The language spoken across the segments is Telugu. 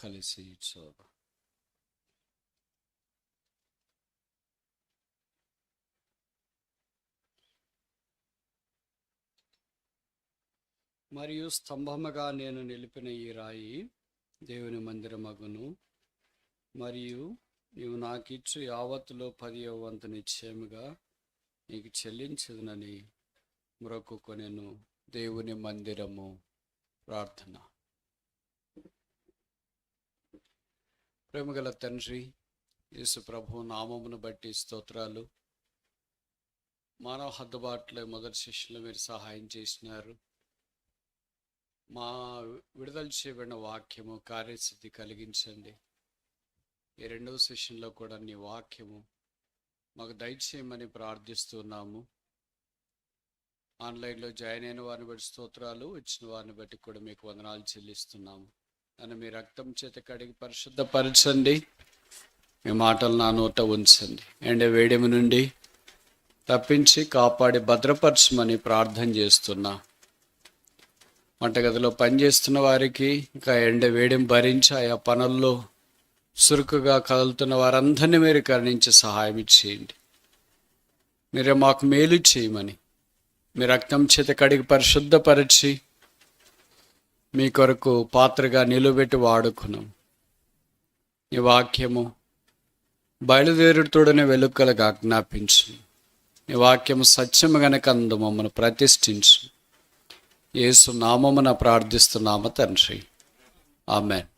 కలిసి చూద్దాం. మరియు స్తంభముగా నేను నిలిపిన ఈ రాయి దేవుని మందిరమగును, మరియు నీవు నాకిచ్చు యావత్తులో 10వ వంతు నిశ్చయముగా నీకు చెల్లించదునని మొరకుకొనెను. దేవుని మందిరము ప్రార్థన. ప్రేమగల తండ్రి, యేసు ప్రభు నామమును బట్టి స్తోత్రాలు. మానవ హద్దుబాటులో మొదటి శిష్యులు మీరు సహాయం చేసినారు. మా విడుదల చేయబడిన వాక్యము కార్యసిద్ధి కలిగించండి. ఈ రెండవ సెషన్లో కూడా నీ వాక్యము మాకు దయచేయమని ప్రార్థిస్తున్నాము. ఆన్లైన్లో జాయిన్ అయిన వారిని బట్టి స్తోత్రాలు, వచ్చిన వారిని బట్టి కూడా మీకు వందనాలు చెల్లిస్తున్నాము. నన్ను మీ రక్తం చేత కడిగి పరిశుద్ధపరచండి, మీ మాటలు నా నోట ఉంచండి. ఎండ వేడిమి నుండి తప్పించి కాపాడి భద్రపరచమని ప్రార్థన చేస్తున్నా. వంటగదిలో పనిచేస్తున్న వారికి, ఇంకా ఎండ వేడిని భరించి ఆయా పనుల్లో చురుకుగా కదులుతున్న వారందరినీ మీరు కరుణించి సహాయం చేయండి. మీరే మాకు మేలు చేయమని మీ రక్తం చేత కడిగి పరిశుద్ధపరిచి మీ కొరకు పాత్రగా నిలువబెట్టి వాడుకున్నాం. ఈ వాక్యము బయలుదేరుతోడనే వెలుకలుగా ఆజ్ఞాపించు. ఈ వాక్యము సత్యము గనక అందు మమ్మల్ని ప్రతిష్ఠించు. యేసు నామమున ప్రార్థిస్తున్నాము తండ్రి, ఆమేన్.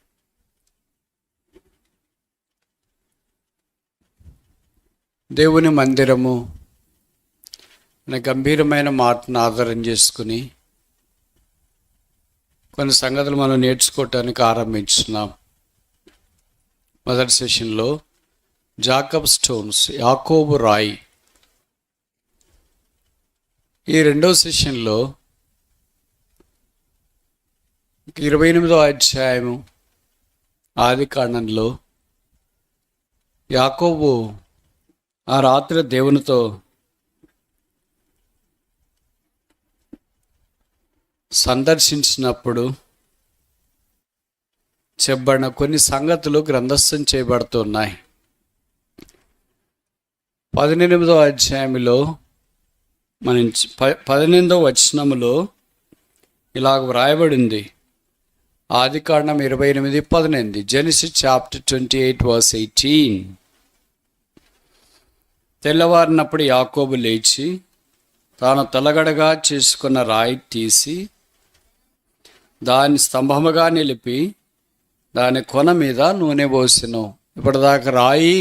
దేవుని మందిరము అనే గంభీరమైన మాటను ఆధారం చేసుకుని కొన్ని సంగతులు మనం నేర్చుకోవటానికి ఆరంభించున్నాం. మొదటి సెషన్లో జాకబ్ స్టోన్స్, యాకోబు రాయి. ఈ రెండవ సెషన్లో 28వ అధ్యాయము ఆదికాండంలో యాకోబు ఆ రాత్రి దేవునితో సందర్శించినప్పుడు చెప్పబడిన కొన్ని సంగతులు గ్రంథస్థం చేయబడుతున్నాయి. 18వ అధ్యాయంలో మన 18వ వచనములో ఇలాగ వ్రాయబడింది. ఆదికాండం 28:18. Genesis chapter 28:18. తెల్లవారినప్పుడు యాకోబు లేచి తాను తలగడగా చేసుకున్న రాయి తీసి దాన్ని స్తంభముగా నిలిపి దాని కొన మీద నూనె పోసెను. ఇప్పటిదాకా రాయి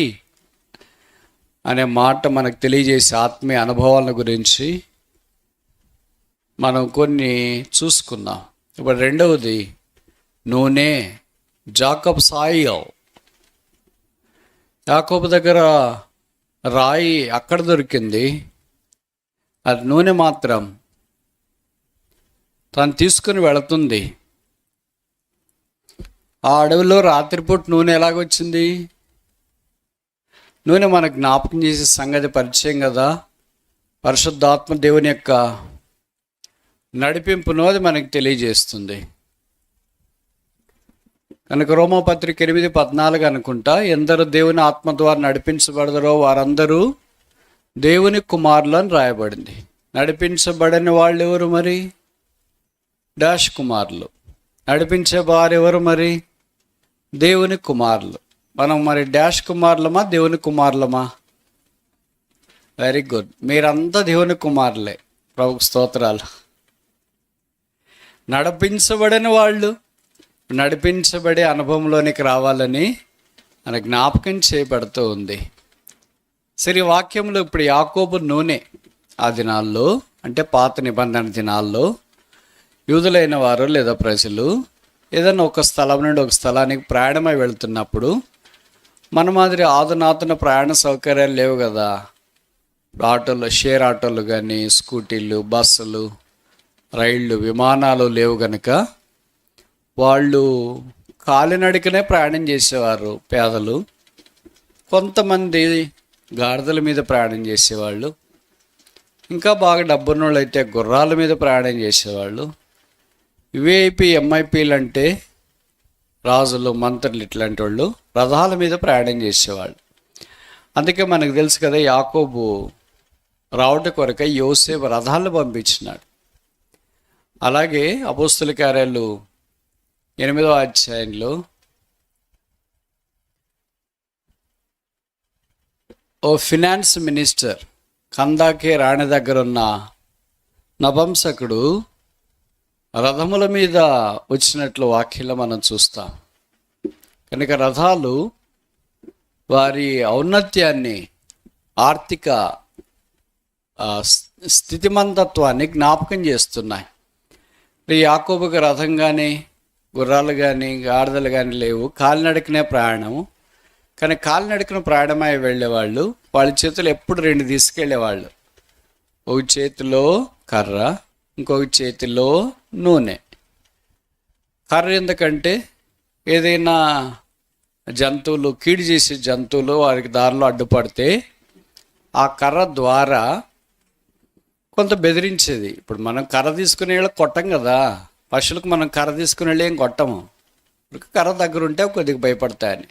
అనే మాట మనకు తెలియజేసే ఆత్మీయ అనుభవాల గురించి మనం కొన్ని చూసుకున్నాం. ఇప్పుడు రెండవది నూనె, జాకబ్ సాయిల్. యాకోబు దగ్గర రాయి అక్కడ దొరికింది, అది నూనె మాత్రం తను తీసుకుని వెళుతుంది. ఆ అడవిలో రాత్రిపూట నూనె ఎలాగొచ్చింది? నూనె మనకు జ్ఞాపకం చేసే సంగతి పరిచయం కదా. పరిశుద్ధాత్మ దేవుని యొక్క నడిపింపును అది మనకు తెలియజేస్తుంది. కనుక రోమాపత్రిక 8:14 అనుకుంటా, ఎందరు దేవుని ఆత్మ ద్వారా నడిపించబడదరో వారందరూ దేవుని కుమారులు అని రాయబడింది. నడిపించబడని వాళ్ళు ఎవరు మరి? డాష్ కుమారులు. నడిపించే వారు ఎవరు మరి? దేవుని కుమారులు. మనం మరి డాష్ కుమారులమా, దేవుని కుమారులమా? వెరీ గుడ్, మీరంతా దేవుని కుమారులే. ప్రభుకు స్తోత్రాలు. నడిపించబడని వాళ్ళు నడిపించబడే అనుభవంలోనికి రావాలని మన జ్ఞాపకం చేయబడుతూ ఉంది. సరే, వాక్యంలో ఇప్పుడు యాకోబు నూనె ఆ దినాల్లో, అంటే పాత నిబంధన దినాల్లో యూదులైన వారు లేదా ప్రజలు ఏదైనా ఒక స్థలం నుండి ఒక స్థలానికి ప్రయాణమై వెళ్తున్నప్పుడు మన మాదిరి ఆధునాతన ప్రయాణ సౌకర్యాలు లేవు కదా. ఆటోలు, షేర్ ఆటోలు కానీ, స్కూటీలు, బస్సులు, రైళ్ళు, విమానాలు లేవు కనుక వాళ్ళు కాలినడకనే ప్రయాణం చేసేవారు పేదలు. కొంతమంది గాడిదల మీద ప్రయాణం చేసేవాళ్ళు, ఇంకా బాగా డబ్బున్నోళ్ళు అయితే గుర్రాల మీద ప్రయాణం చేసేవాళ్ళు. విఐపి ఎంఐపీలు అంటే రాజులు, మంత్రులు ఇట్లాంటి వాళ్ళు రథాల మీద ప్రయాణం చేసేవాళ్ళు. అందుకే మనకు తెలుసు కదా, యాకోబు రావట కొరకై యోసేపు రథాలను పంపించినాడు. అలాగే అపోస్తుల కార్యాలు 8వ అధ్యాయంలో ఓ ఫినాన్స్ మినిస్టర్ కందాకే రాణి దగ్గర ఉన్న నపుంసకుడు రథముల మీద వచ్చినట్లు వాక్యంలో మనం చూస్తాం. కనుక రథాలు వారి ఔన్నత్యాన్ని, ఆర్థిక స్థితిమంతత్వాన్ని జ్ఞాపకం చేస్తున్నాయి. యాకోబుకి రథం కానీ, గుర్రాలు కానీ, గాడిదలు కానీ లేవు, కాలినడకనే ప్రయాణము. కానీ కాలినడకన ప్రయాణమై వెళ్ళేవాళ్ళు వాళ్ళ చేతులు ఎప్పుడు 2 తీసుకెళ్ళేవాళ్ళు. ఒక చేతిలో కర్ర, ఇంకొక చేతిలో నూనె. కర్ర ఎందుకంటే ఏదైనా జంతువులు, కీడు చేసే జంతువులు వారికి దారిలో అడ్డుపడితే ఆ కర్ర ద్వారా కొంత బెదిరించేది. ఇప్పుడు మనం కర్ర తీసుకునే వాళ్ళకి కొట్టం కదా, పశువులకు మనం కర్ర తీసుకునే వాళ్ళు ఏం కొట్టము. కర్ర దగ్గర ఉంటే కొద్దిగా భయపడతాయని.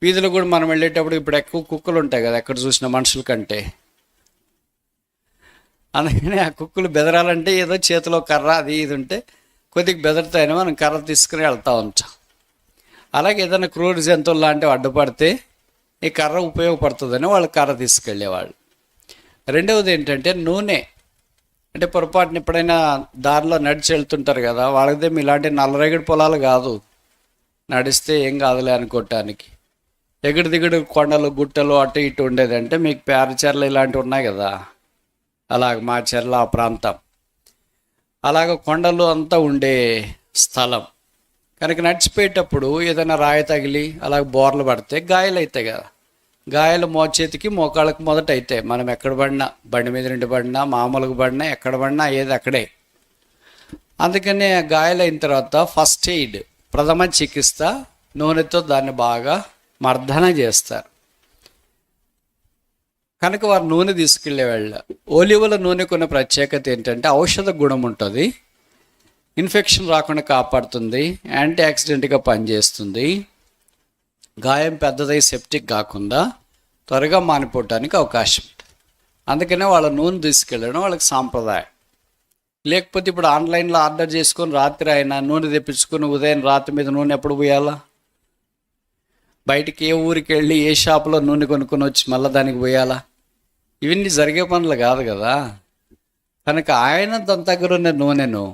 వీధిలో కూడా మనం వెళ్ళేటప్పుడు ఇప్పుడు ఎక్కువ కుక్కలు ఉంటాయి కదా, ఎక్కడ చూసిన మనుషుల కంటే. అందుకని ఆ కుక్కలు బెదరాలంటే ఏదో చేతిలో కర్ర అది ఇది ఉంటే కొద్దిగా బెదరుతాయని మనం కర్ర తీసుకుని వెళ్తూ ఉంటాం. అలాగే ఏదైనా క్రూర జంతువులు లాంటివి అడ్డుపడితే ఈ కర్ర ఉపయోగపడుతుందని వాళ్ళు కర్ర తీసుకెళ్ళేవాళ్ళు. రెండవది ఏంటంటే నూనె. అంటే పొరపాటున ఎప్పుడైనా దారిలో నడిచి వెళ్తుంటారు కదా, వాళ్ళదేమి ఇలాంటి నల్లరేగడి పొలాలు కాదు, నడిస్తే ఏం కాదులే అనుకోవటానికి. ఎగుడు దిగుడు కొండలు, గుట్టలు అటు ఇటు ఉండేదంటే మీకు పేరచెర్ల ఇలాంటివి ఉన్నాయి కదా, అలాగ మా చెర్ల ఆ ప్రాంతం అలాగ కొండలు అంతా ఉండే స్థలం. కనుక నడిచిపోయేటప్పుడు ఏదైనా రాయి తగిలి అలాగ బోర్లు పడితే గాయాలు అవుతాయి కదా. గాయాలు మోచేతికి మోకాళ్ళకి మొదట అవుతాయి. మనం ఎక్కడ పడినా, బండి మీద నుండి పడినా, మామూలుగా పడినా, ఎక్కడ పడినా ఏది అక్కడే. అందుకని గాయాలు అయిన తర్వాత ఫస్ట్ ఎయిడ్, ప్రథమ చికిత్స నూనెతో దాన్ని బాగా మర్దన చేస్తారు. కనుక వారు నూనె తీసుకెళ్ళేవాళ్ళ. ఒలివల నూనె కొన్ని ప్రత్యేకత ఏంటంటే ఔషధ గుణం ఉంటుంది, ఇన్ఫెక్షన్ రాకుండా కాపాడుతుంది, యాంటీ ఆక్సిడెంట్గా పనిచేస్తుంది, గాయం పెద్దదై సెప్టిక్ కాకుండా త్వరగా మానిపోవటానికి అవకాశం ఉంటుంది. అందుకనే వాళ్ళ నూనె తీసుకెళ్ళడం వాళ్ళకి సాంప్రదాయం. లేకపోతే ఇప్పుడు ఆన్లైన్లో ఆర్డర్ చేసుకొని రాత్రి అయినా నూనె తెప్పించుకొని ఉదయం రాత్రి మీద నూనె ఎప్పుడు పోయాలా? బయటికి ఏ ఊరికి వెళ్ళి ఏ షాపులో నూనె కొనుక్కొని వచ్చి మళ్ళీ దానికి పోయాలా? ఇవన్నీ జరిగే పనులు కాదు కదా. కనుక ఆయన తన దగ్గర ఉన్న నూనెను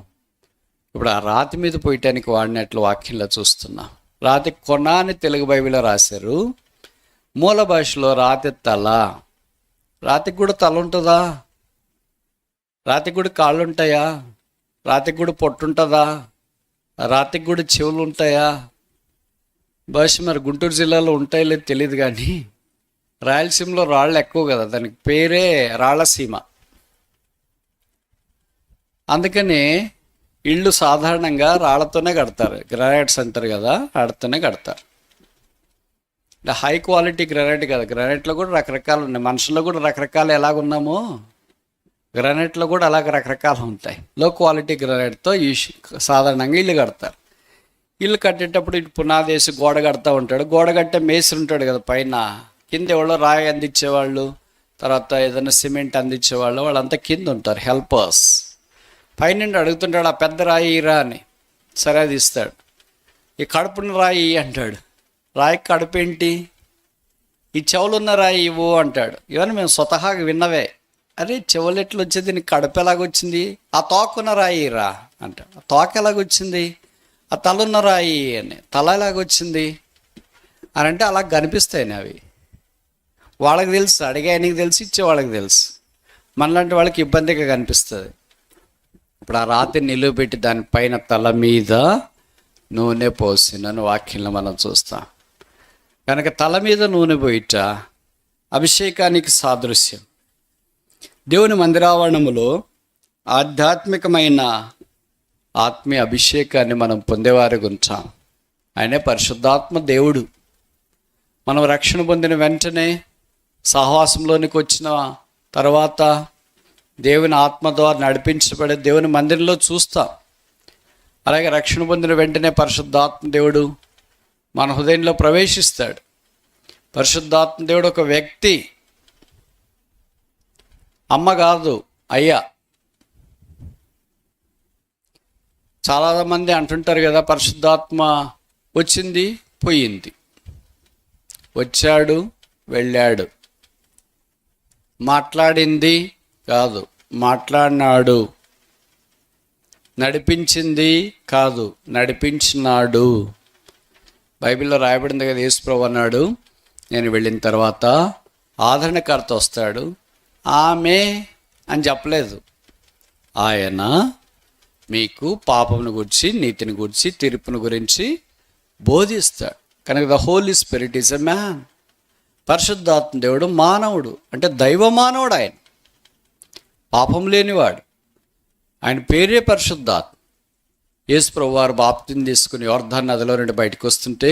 ఇప్పుడు ఆ రాతి మీద పోయటానికి వాడినట్లు వాక్యంలో చూస్తున్నాం. రాతి కొన అని తెలుగు బైబిల్లో రాశారు, మూల భాషలో రాతి తల. రాతికి కూడా తల ఉంటుందా? రాతికి కూడా కాళ్ళు ఉంటాయా? రాతికి కూడా పొట్టు ఉంటుందా? రాతికి కూడా చెవులు ఉంటాయా? బహుశా మరి గుంటూరు జిల్లాలో ఉంటాయో లేదు తెలియదు, కానీ రాయలసీమలో రాళ్ళు ఎక్కువ కదా, దానికి పేరే రాళ్ళసీమ. అందుకని ఇళ్ళు సాధారణంగా రాళ్లతోనే కడతారు, గ్రానైట్స్ అంటారు కదా, రాళ్లతోనే కడతారు. హై క్వాలిటీ గ్రానైట్ కదా, గ్రానైట్లో కూడా రకరకాలు ఉన్నాయి. మనుషుల్లో కూడా రకరకాలు ఎలాగున్నామో గ్రానైట్లో కూడా అలాగ రకరకాలు ఉంటాయి. లో క్వాలిటీ గ్రానైట్తో సాధారణంగా ఇల్లు కడతారు. ఇల్లు కట్టేటప్పుడు ఇటు పునాది వేసి గోడ కడతా ఉంటాడు. గోడ కట్టే మేస్త్రి ఉంటాడు కదా పైన, కింద ఎవరో రాయి అందించేవాళ్ళు, తర్వాత ఏదైనా సిమెంట్ అందించేవాళ్ళు, వాళ్ళంతా కింద ఉంటారు హెల్పర్స్. పైనుండి అడుగుతుంటాడు, ఆ పెద్ద రాయి ఇరా అని. సరే అది ఇస్తాడు. ఈ కడుపున్న రాయి అంటాడు. రాయి కడుపు ఏంటి? ఈ చెవులున్న రాయి ఇవ్వు అంటాడు. ఇవన్నీ మేము స్వతహాగా విన్నవే. అరే చెవులు ఎట్లా వచ్చేది, నీకు కడుపు ఎలాగొచ్చింది? ఆ తోకున్న రాయి రా అంటాడు. ఆ తోక ఎలాగొచ్చింది? ఆ తలున్న రాయి అని. తల ఎలాగొచ్చింది అని అంటే అలా కనిపిస్తాయి అవి. వాళ్ళకి తెలుసు, అడిగే ఆయనకి తెలుసు, ఇచ్చే వాళ్ళకి తెలుసు. మనలాంటి వాళ్ళకి ఇబ్బందిగా కనిపిస్తుంది. ఇప్పుడు ఆ రాత్రి నిలువబెట్టి దానిపైన తల మీద నూనె పోసినని వాక్యంలో మనం చూస్తాం. కనుక తల మీద నూనె పోయిట అభిషేకానికి సాదృశ్యం. దేవుని మందిరావరణములో ఆధ్యాత్మికమైన ఆత్మీయ అభిషేకాన్ని మనం పొందేవారిగా ఉంటాం. ఆయనే పరిశుద్ధాత్మ దేవుడు. మనం రక్షణ పొందిన వెంటనే సహవాసంలోనికి వచ్చిన తర్వాత దేవుని ఆత్మ ద్వారా నడిపించబడే దేవుని మందిరంలో చూస్తాం. అలాగే రక్షణ పొందిన వెంటనే పరిశుద్ధాత్మ దేవుడు మన హృదయంలో ప్రవేశిస్తాడు. పరిశుద్ధాత్మ దేవుడు ఒక వ్యక్తి, అమ్మ కాదు, అయ్యా. చాలామంది అంటుంటారు కదా, పరిశుద్ధాత్మ వచ్చింది పోయింది, వచ్చాడు వెళ్ళాడు, మాట్లాడింది కాదు మాట్లాడినాడు, నడిపించింది కాదు నడిపించినాడు. బైబిల్లో రాయబడింది కదా, యేసుప్రభువు అన్నాడు, నేను వెళ్ళిన తర్వాత ఆదరణకర్త వస్తాడు. ఆమె అని చెప్పలేదు, ఆయన మీకు పాపమును గురించి, నీతిని గురించి, తీర్పును గురించి బోధిస్తాడు. కనుక the Holy Spirit is a man. పరిశుద్ధాత్మ దేవుడు మానవుడు, అంటే దైవ మానవుడు. ఆయన పాపం లేనివాడు, ఆయన పేరే పరిశుద్ధాత్మ. యేసుప్రభువు వారు బాప్తిని తీసుకుని యోర్దాను నదిలో నుండి బయటకు వస్తుంటే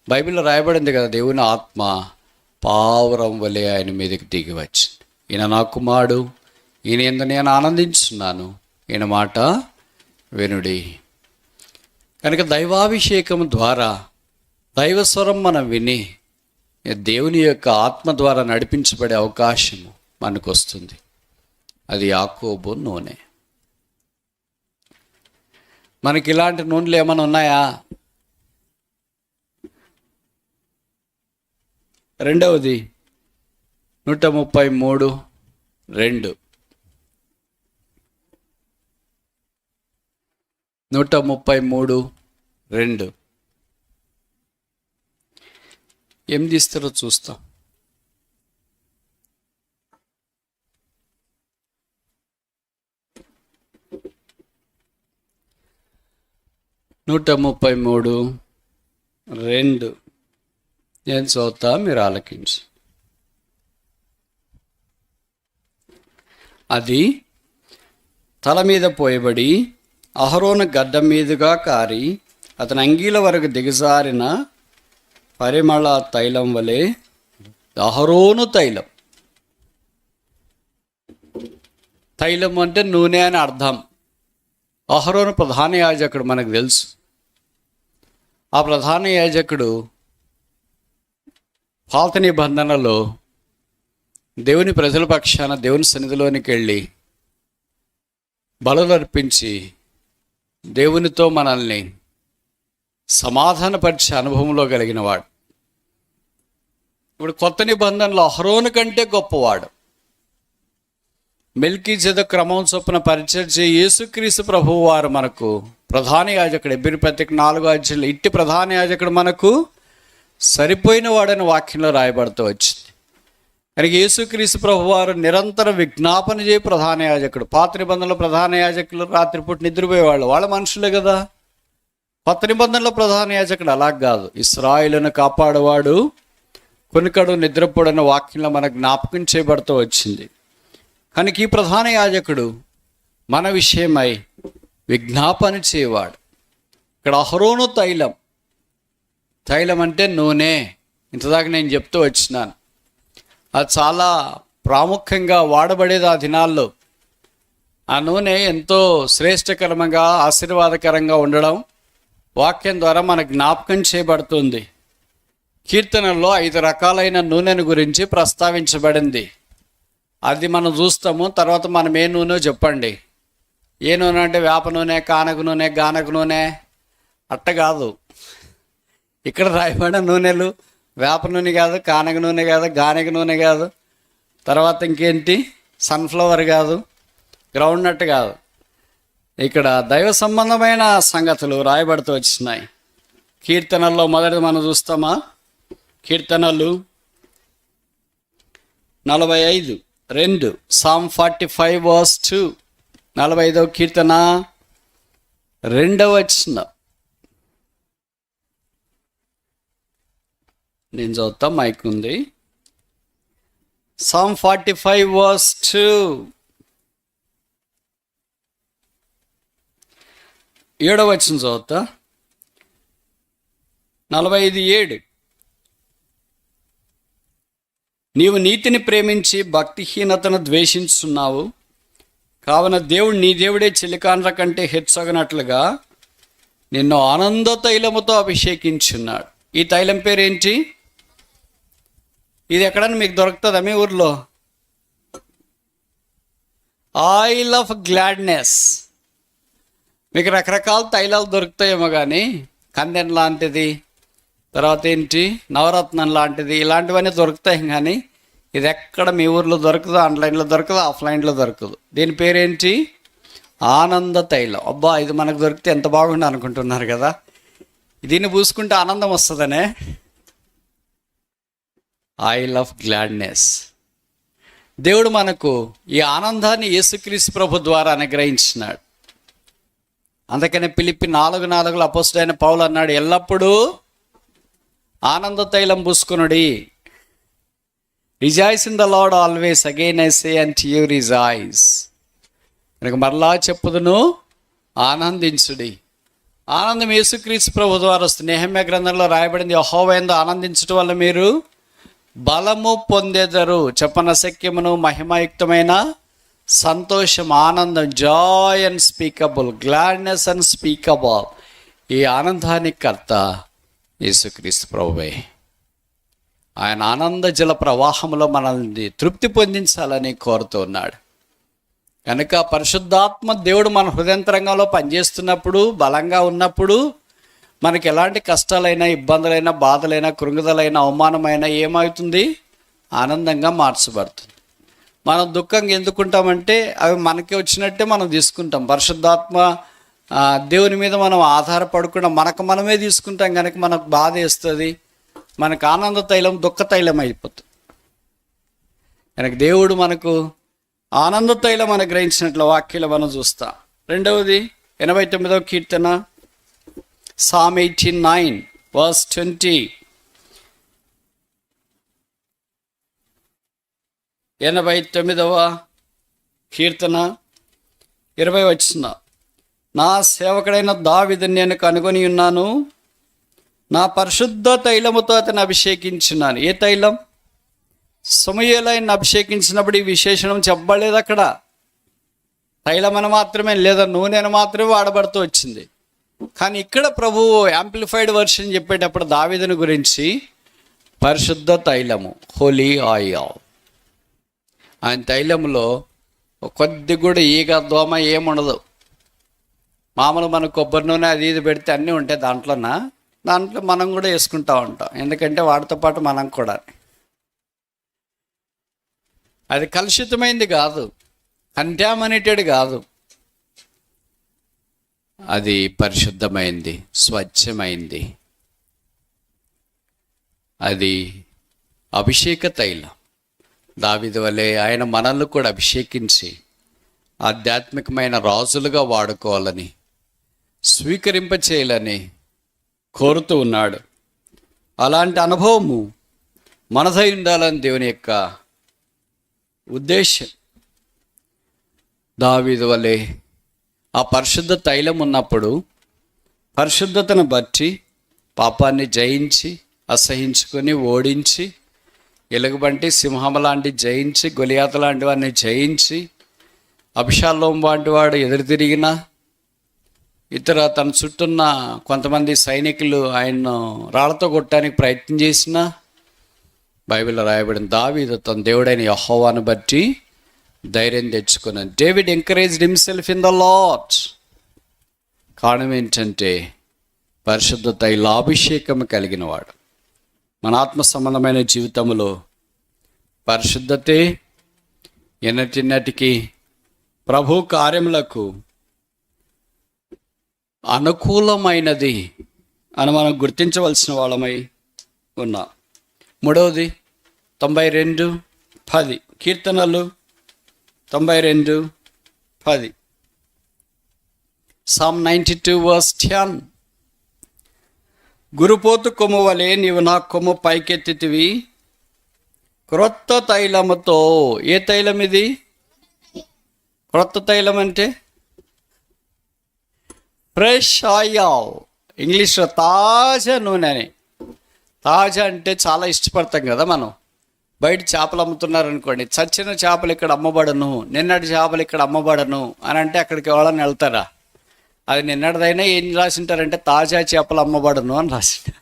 బైబిల్లో రాయబడింది కదా, దేవుని ఆత్మ పావురం వలె ఆయన మీదకి దిగి వచ్చింది. ఈయన నా కుమారుడు, ఈయన యందు నేను ఆనందించున్నాను, ఈయన మాట వినుడి. కనుక దైవాభిషేకం ద్వారా దైవస్వరం మనం విని దేవుని యొక్క ఆత్మ ద్వారా నడిపించబడే అవకాశము మనకు వస్తుంది. అది యాకోబు నూనె. మనకి ఇలాంటి నూనెలు ఏమైనా ఉన్నాయా? రెండవది 133:2. 133:2 ఏం తీస్తారో చూస్తాం. నూట 133:2 నేను చదువుతా, మీరు ఆలకించు. అది తల మీద పోయబడి అహరోను గడ్డ మీదుగా కారి అతని అంగీల వరకు దిగజారిన పరిమళ తైలం వలె. అహరోను తైలం, తైలం అంటే నూనె అని అర్థం. అహరోను ప్రధాన యాజకుడు, మనకు తెలుసు. ఆ ప్రధాన యాజకుడు పాత నిబంధనలో దేవుని ప్రజల పక్షాన దేవుని సన్నిధిలోనికి వెళ్ళి బలులు అర్పించి దేవునితో మనల్ని సమాధానపరిచే అనుభవంలో కలిగిన వాడు. ఇప్పుడు కొత్త నిబంధనలో అహరోను కంటే గొప్పవాడు. మెల్కీజెదెకు క్రమం చొప్పున పరిచయం యేసుక్రీస్తు ప్రభువు వారు మనకు ప్రధాన యాజకుడు. ఎబ్రీ పత్రిక 4 ఇట్టి ప్రధాన యాజకుడు మనకు సరిపోయిన వాడని వాక్యంలో రాయబడుతూ వచ్చింది. కనుక యేసుక్రీస్తు ప్రభువు వారు నిరంతర విజ్ఞాపన చేయ ప్రధాన యాజకుడు. పాత నిబంధనలో ప్రధాన యాజకులు రాత్రిపూట నిద్రపోయేవాళ్ళు, వాళ్ళ మనుషులే కదా. కొత్త నిబంధనలో ప్రధాన యాజకుడు అలా కాదు, ఇశ్రాయేలును కాపాడువాడు, కొనికడు నిద్రపోడని వాక్యంలో మనకు జ్ఞాపకం చేయబడుతూ వచ్చింది. కనుక ఈ ప్రధాన యాజకుడు మన విషయమై విజ్ఞాపన చేయవాడు. ఇక్కడ అహరోను తైలం, తైలం అంటే నూనె. ఇంతదాకా నేను చెప్తూ వచ్చినాను, అది చాలా ప్రాముఖ్యంగా వాడబడేది ఆ దినాల్లో. ఆ నూనె ఎంతో శ్రేష్టకరంగా ఆశీర్వాదకరంగా ఉండడం వాక్యం ద్వారా మనకు జ్ఞాపకం చేయబడుతుంది. కీర్తనల్లో 5 రకాలైన నూనెను గురించి ప్రస్తావించబడింది. అది మనం చూస్తాము. తర్వాత మనం ఏ నూనె చెప్పండి. ఏ నూనె అంటే వేప నూనె, కానక నూనె, గానక నూనె అట్ట కాదు. ఇక్కడ రాయబడిన నూనెలు వేప నూనె కాదు, కానక నూనె కాదు, గానక నూనె కాదు, తర్వాత ఇంకేంటి సన్ఫ్లవర్ కాదు, గ్రౌండ్ నట్ కాదు. ఇక్కడ దైవ సంబంధమైన సంగతులు రాయబడుతూ వచ్చినాయి. కీర్తనల్లో మొదటి మనం చూస్తామా, కీర్తనలు 45:2 Psalm 45:2 45వ కీర్తన 2వ వచనం నేను చదువుతా, మైక్ ఉంది. Psalm 45:2 7వ వచనం చదువుతా. 45:7 నీవు నీతిని ప్రేమించి భక్తిహీనతను ద్వేషించున్నావు, కావున దేవుడు నీ దేవుడే చిలికాండ్ర కంటే హెచ్చగనట్లుగా నిన్ను ఆనంద తైలముతో అభిషేకించున్నాడు. ఈ తైలం పేరేంటి? ఇది ఎక్కడన్నా మీకు దొరుకుతుందా మీ ఊర్లో? Oil of gladness. మీకు రకరకాల తైలాలు దొరుకుతాయేమో కానీ కందెన్ లాంటిది, తర్వాత ఏంటి నవరత్నం లాంటిది, ఇలాంటివన్నీ దొరుకుతాయి. కానీ ఇది ఎక్కడ మీ ఊర్లో దొరకదు, ఆన్లైన్లో దొరకదు, ఆఫ్లైన్లో దొరకదు. దీని పేరేంటి? ఆనంద తైలం. అబ్బా, ఇది మనకు దొరికితే ఎంత బాగుండు అనుకుంటున్నారు కదా. దీన్ని పూసుకుంటే ఆనందం వస్తుందనే. Oil of gladness. దేవుడు మనకు ఈ ఆనందాన్ని యేసుక్రీస్తు ప్రభు ద్వారా అనుగ్రహించినాడు. అందుకనే ఫిలిప్పి 4:4 అపోస్తలుడైన పౌలు అన్నాడు, ఎల్లప్పుడూ ఆనంద తైలం పూసుకునుడి. Rejoice in the Lord always, again I say unto you rejoice. కనుక మరలా చెప్పుదును, ఆనందించుడి. ఆనందం యేసుక్రీస్తు ప్రభు ద్వారా వస్తుంది. నెహెమ్యా గ్రంథంలో రాయబడింది, యెహోవా యందు ఆనందించడం వల్ల మీరు బలము పొందెదరు. చెప్పనశక్యమును మహిమాయుక్తమైన సంతోషం, ఆనందం, జాయ్ అన్స్పీకబుల్, గ్లాడ్నెస్ అన్స్పీకబుల్. ఈ ఆనందానికి కర్త యేసుక్రీస్తు ప్రభువే. ఆయన ఆనంద జల ప్రవాహంలో మనల్ని తృప్తి పొందించాలని కోరుతున్నాడు. కనుక పరిశుద్ధాత్మ దేవుడు మన హృదయంతరంగంలో పనిచేస్తున్నప్పుడు, బలంగా ఉన్నప్పుడు మనకి ఎలాంటి కష్టాలైనా, ఇబ్బందులైనా, బాధలైనా, కృంగుదలైనా, అవమానమైనా ఏమవుతుంది? ఆనందంగా మార్చబడుతుంది. మనం దుఃఖంగా ఎందుకుంటామంటే అవి మనకి వచ్చినట్టే మనం తీసుకుంటాం. పరిశుద్ధాత్మ దేవుని మీద మనం ఆధారపడకుండా మనకు మనమే తీసుకుంటాం కనుక మనకు బాధ వేస్తుంది. మనకు ఆనంద తైలం దుఃఖ తైలం అయిపోతుంది. కనుక దేవుడు మనకు ఆనంద తైలం అనుగ్రహించినట్లు వాక్యాలు మనం చూస్తాం. రెండవది 89వ కీర్తన, Psalm 89 verse 20. 89వ కీర్తన 20 వచనం. నా సేవకుడైన దావీదుని నేను కనుగొని ఉన్నాను, నా పరిశుద్ధ తైలముతో అతను అభిషేకించున్నాను. ఏ తైలం? సమూయేలును అభిషేకించినప్పుడు ఈ విశేషణం చెప్పబడలేదు అక్కడ. తైలం అని మాత్రమే లేదా నూనెను మాత్రమే వాడబడుతూ వచ్చింది. కానీ ఇక్కడ ప్రభువు యాంప్లిఫైడ్ వర్షన్ చెప్పేటప్పుడు దావీదుని గురించి పరిశుద్ధ తైలము, హోలీ ఆయిల్. ఆయన తైలంలో కొద్ది కూడా ఈగ దోమ ఏముండదు. మామూలు మన కొబ్బరి నూనె అది ఇది పెడితే అన్నీ ఉంటాయి దాంట్లో మనం కూడా వేసుకుంటూ ఉంటాం. ఎందుకంటే వాటితో పాటు మనం కూడా. అది కలుషితమైంది కాదు, కంటామినేటెడ్ కాదు, అది పరిశుద్ధమైంది, స్వచ్ఛమైంది. అది అభిషేక తైలం. దావీదు వలె ఆయన మనల్ని కూడా అభిషేకించి ఆధ్యాత్మికమైన రాజులుగా వాడుకోవాలని, స్వీకరింపచేయాలని కోరుతూ ఉన్నాడు. అలాంటి అనుభవము మనదై ఉండాలని దేవుని యొక్క ఉద్దేశం. దావీదు వలె ఆ పరిశుద్ధ తైలం ఉన్నప్పుడు పరిశుద్ధతను బట్టి పాపాన్ని జయించి, అసహించుకొని, ఓడించి, ఎలుగుబంటి సింహం లాంటి జయించి, గొలియాత లాంటి వాడిని జయించి, అభిషాలోం వంటి వాడు ఎదురు తిరిగిన ఇతర తన చుట్టూన్న కొంతమంది సైనికులు ఆయన్ను రాళ్లతో కొట్టడానికి ప్రయత్నం చేసిన బైబిల్లో రాయబడిన దావీదు తన దేవుడైన యెహోవాను బట్టి ధైర్యం తెచ్చుకున్నాను. David encouraged himself in the lord. కారణం ఏంటంటే పరిశుద్ధ తైలాభిషేకం కలిగిన వాడు. మన ఆత్మ సంబంధమైన జీవితంలో పరిశుద్ధతే ఎన్నటిన్నటికి ప్రభు కార్యములకు అనుకూలమైనది అని మనం గుర్తించవలసిన వాళ్ళమై ఉన్నాం. మూడవది 92:10 కీర్తనలు 92:10. Psalm 92 verse 10. గురుపోతు కొమ్ము వలె నీవు నా కొమ్ము పైకెత్తితివి, క్రొత్త తైలముతో. ఏ తైలం ఇది? క్రొత్త తైలం అంటే ఫ్రెష్ ఆయిల్, ఇంగ్లీష్లో తాజా నూనె అని. తాజా అంటే చాలా ఇష్టపడతాం కదా మనం. బయట చేపలు అమ్ముతున్నారు అనుకోండి, చచ్చిన చేపలు ఇక్కడ అమ్మబడను, నిన్నటి చేపలు ఇక్కడ అమ్మబడను అని అంటే అక్కడికి ఎవరైనా వెళ్తారా? అది నిన్నటిదైనా ఏం రాసింటారంటే తాజా చేపలు అమ్మబడను అని రాసింటారు.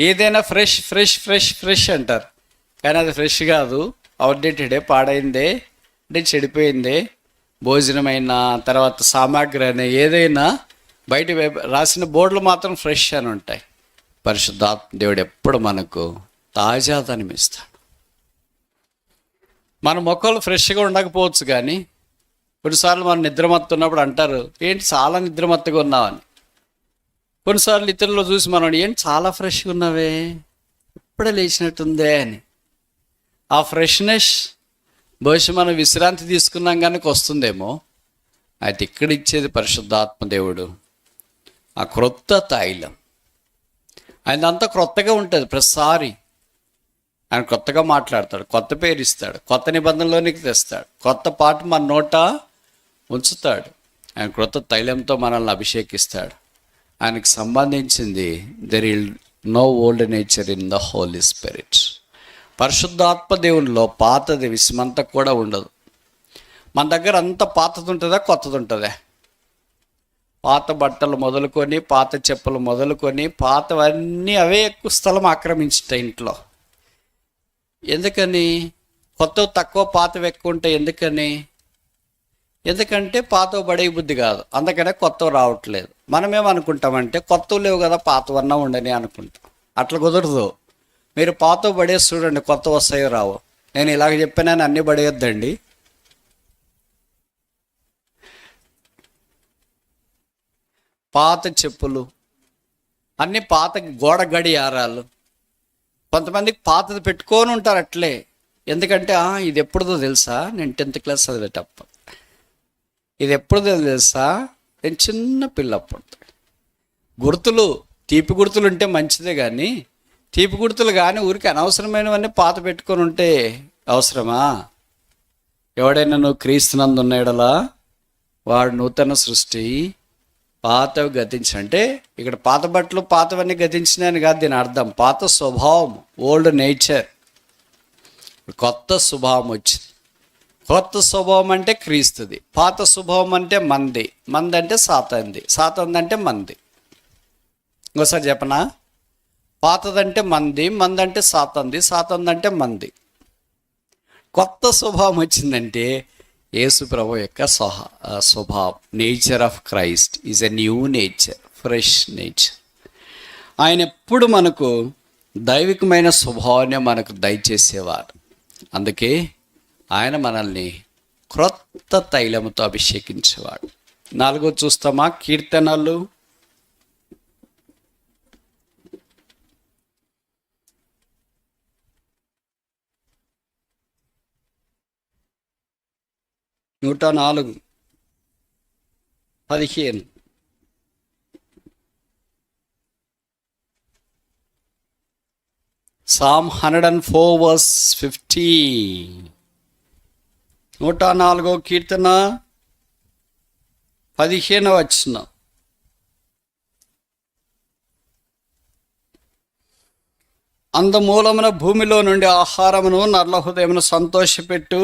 ఏదైనా ఫ్రెష్ ఫ్రెష్ ఫ్రెష్ ఫ్రెష్ అంటారు, కానీ అది ఫ్రెష్ కాదు, అవుట్డేటెడే, పాడైందే, అంటే చెడిపోయిందే. భోజనమైన తర్వాత సామాగ్రి అయినా ఏదైనా బయట రాసిన బోర్డులు మాత్రం ఫ్రెష్ అని ఉంటాయి. పరిశుద్ధాత్మ దేవుడు ఎప్పుడు మనకు తాజాదనం ఇస్తాడు. మన మొక్కలు ఫ్రెష్గా ఉండకపోవచ్చు, కానీ కొన్నిసార్లు మనం నిద్రమత్తున్నప్పుడు అంటారు, ఏంటి చాలా నిద్రమత్తుగా ఉన్నావని. కొన్నిసార్లు ఇతరులు చూసి మనం, ఏంటి చాలా ఫ్రెష్గా ఉన్నావే, ఇప్పుడే లేచినట్టుందే అని. ఆ ఫ్రెష్నెస్ బహుశా మనం విశ్రాంతి తీసుకున్నాం కనుక వస్తుందేమో. అయితే ఇక్కడ ఇచ్చేది పరిశుద్ధాత్మ దేవుడు, ఆ క్రొత్త తైలం. ఆయన అంతా క్రొత్తగా ఉంటుంది. ప్రతిసారి ఆయన కొత్తగా మాట్లాడతాడు, కొత్త పేరు ఇస్తాడు, కొత్త నిబంధనలోనికి తెస్తాడు, కొత్త పాట మన నోట ఉంచుతాడు. ఆయన క్రొత్త తైలంతో మనల్ని అభిషేకిస్తాడు. ఆయనకు సంబంధించింది there'll no old nature in the Holy Spirit. పరిశుద్ధాత్మ దేవునిలో పాతది విస్మంతా కూడా ఉండదు. మన దగ్గర అంత పాతది ఉంటుందా, కొత్తది ఉంటుందా? పాత బట్టలు మొదలుకొని, పాత చెప్పులు మొదలుకొని, పాతవన్నీ అవే ఎక్కువ స్థలం ఆక్రమించుతాయి ఇంట్లో. ఎందుకని? కొత్తవి తక్కువ, పాతవి ఎక్కువ ఉంటాయి. ఎందుకంటే పాతవి పడే బుద్ధి కాదు, అందుకనే కొత్తవి రావట్లేదు. మనమేమనుకుంటామంటే కొత్తవి లేవు కదా, పాతవన్నా ఉండని అనుకుంటాం. అట్లా కుదరదు. మీరు పాతవి పడేసి చూడండి, కొత్త వస్తాయో రావు. నేను ఇలాగ చెప్పానని అన్నీ పడేయొద్దండి. పాత చెప్పులు, అన్నీ పాత గోడ గడియారాలు, కొంతమందికి పాతది పెట్టుకొని ఉంటారు అట్లే. ఎందుకంటే ఇది ఎప్పుడుదో తెలుసా, నేను 10th క్లాస్ చదివేటప్పుడు. ఇది ఎప్పుడుదో తెలుసా, నేను చిన్న పిల్లప్పుడు. గుర్తులు, తీపి గుర్తులు ఉంటే మంచిదే, కానీ తీపి గుర్తులు కానీ ఊరికి అనవసరమైనవన్నీ పాత పెట్టుకొని ఉంటే అవసరమా? ఎవడైనా నువ్వు క్రీస్తునందు ఉన్నాడలా వాడు నూతన సృష్టి, పాతవి గతించి. అంటే ఇక్కడ పాత బట్టలు పాతవన్నీ గతించినాయని కాదు దీని అర్థం. పాత స్వభావం, ఓల్డ్ నేచర్, కొత్త స్వభావం వచ్చింది. కొత్త స్వభావం అంటే క్రీస్తుది, పాత స్వభావం అంటే మంది, మంది అంటే సాతాంది, సాతాంది అంటే మంది. ఇంకోసారి చెప్పనా? పాతదంటే మంది, మంది అంటే సాతాంది, సాతాంది అంటే మంది. కొత్త స్వభావం వచ్చిందంటే యేసు ప్రభు యొక్క స్వభావం, nature of Christ is a new nature, fresh nature. ఆయన ఎప్పుడు మనకు దైవికమైన స్వభావాన్ని మనకు దయచేసేవారు. అందుకే ఆయన మనల్ని క్రొత్త తైలముతో అభిషేకించేవాడు. 4 చూస్తామా? కీర్తనలు 104:15. Psalm 104:50. 104 కీర్తన 15వ వచనం. అందమూలమున భూమిలో నుండి ఆహారమును నర్ల హృదయమును సంతోషపెట్టు,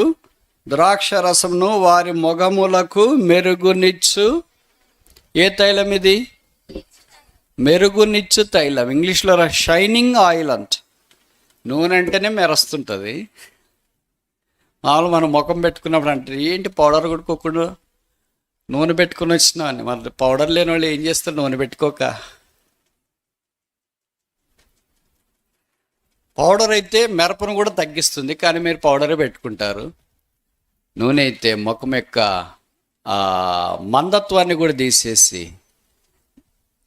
ద్రాక్ష రసమును వారి మొగములకు మెరుగునిచ్చు. ఏ తైలం ఇది? మెరుగునిచ్చు తైలం. ఇంగ్లీష్లో షైనింగ్ ఆయిల్ అంట. నూనె అంటేనే మెరుస్తుంటుంది. మామూలు మనం ముఖం పెట్టుకున్నప్పుడు అంటే ఏంటి పౌడర్ కొట్టుకోకుండా నూనె పెట్టుకుని వచ్చినా అని. మరి పౌడర్ లేని వాళ్ళు ఏం చేస్తారు? నూనె పెట్టుకోక. పౌడర్ అయితే మెరపను కూడా తగ్గిస్తుంది, కానీ మీరు పౌడరే పెట్టుకుంటారు. నూనె అయితే ముఖం యొక్క మందత్వాన్ని కూడా తీసేసి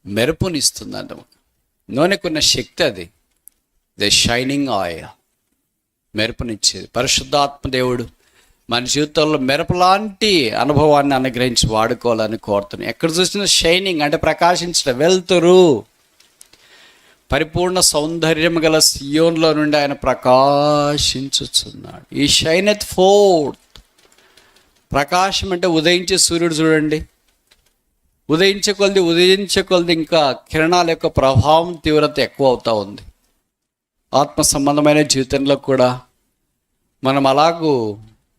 మెరుపునిస్తుంది అంట. నూనెకున్న శక్తి అది. ద షైనింగ్ ఆయిల్, మెరుపునిచ్చేది. పరిశుద్ధాత్మ దేవుడు మన జీవితంలో మెరుపు లాంటి అనుభవాన్ని అనుగ్రహించి వాడుకోవాలని కోరుతున్నాను. ఎక్కడ చూసినా షైనింగ్ అంటే ప్రకాశించడం, వెళ్తురు. పరిపూర్ణ సౌందర్యం గల సియోన్లో నుండి ఆయన ప్రకాశించుచున్నాడు. ఈ షైనెత్ ఫోర్త్. ప్రకాశం అంటే ఉదయించే సూర్యుడు చూడండి, ఉదయించే కొలది ఇంకా కిరణాల యొక్క ప్రభావం, తీవ్రత ఎక్కువ అవుతూ ఉంది. ఆత్మ సంబంధమైన జీవితంలో కూడా మనం అలాగూ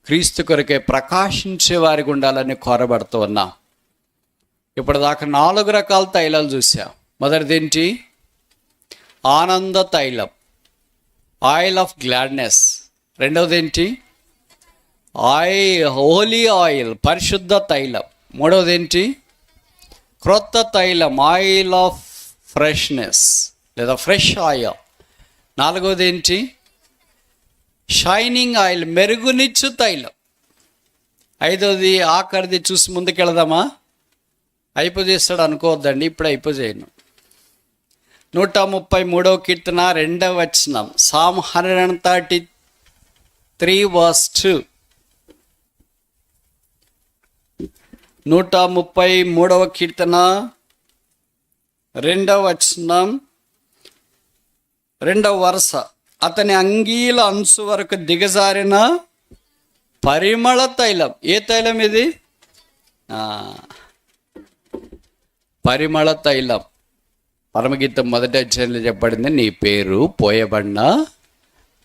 క్రీస్తు కొరకే ప్రకాశించే వారికి ఉండాలని కోరబడుతూ ఉన్నాం. ఇప్పటిదాకా 4 రకాల తైలాలు చూసాం. మొదటిదేంటి? ఆనంద తైలం, ఆయిల్ ఆఫ్ గ్లాడ్నెస్. రెండవది ఏంటి? హోలీ ఆయిల్, పరిశుద్ధ తైలం. మూడవది ఏంటి? క్రొత్త తైలం, ఆయిల్ ఆఫ్ ఫ్రెష్నెస్ లేదా ఫ్రెష్ ఆయిల్. నాలుగవది ఏంటి? షైనింగ్ ఆయిల్, మెరుగునిచ్చు తైలం. ఐదవది ఆఖరిది చూసి ముందుకెళదామా? అయిపోజేస్తాడు అనుకోవద్దండి, ఇప్పుడు అయిపోజేయను. 133వ కీర్తన 2వ వచనం, Psalm 133 verse 2. 133వ కీర్తన 2వ వచనం 2వ వరుస. అతని అంగీల అంచు వరకు దిగజారిన పరిమళ తైలం. ఏ తైలం ఇది? పరిమళ తైలం. పరమగీతం 1వ అధ్యాయంలో చెప్పబడింది, నీ పేరు పోయబడిన